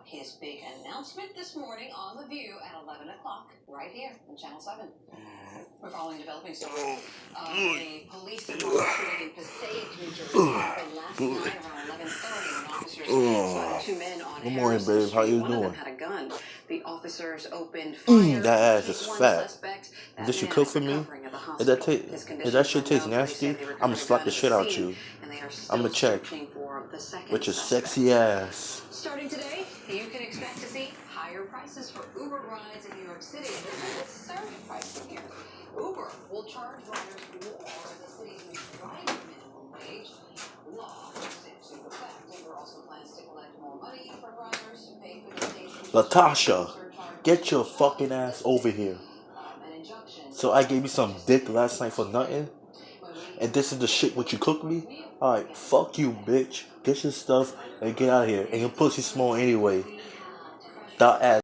about his big announcement this morning on The View at 11 o'clock, right here on Channel 7. We're following developing story. A police department shooting in Passaic, New Jersey, happened last night around 11:30 when officers spotted two men on Harris babe. Street. How you One doing? of them had a gun. The officers opened fire. That ass is One fat. suspect, that This you man cook is for me? recovering at the If hospital. His that condition shit is tastes unknown. Police say nasty, they recovered I'ma a slap gun the at shit out scene, you. and they are still I'ma check searching for the second with your suspect. sexy ass. Starting today, you can expect to see higher prices for Uber rides in New York City. There's a surge pricing here. Uber will charge riders more than the city's driving minimum wage. Law takes into effect. Uber also plans to collect more money from riders to pay for the station's Latasha, get your fucking ass over here. So I gave you some dick last night for nothing? And this is the shit what you cooked me? Alright, fuck you, bitch. Get your stuff and get out of here. And your pussy small anyway. That ass.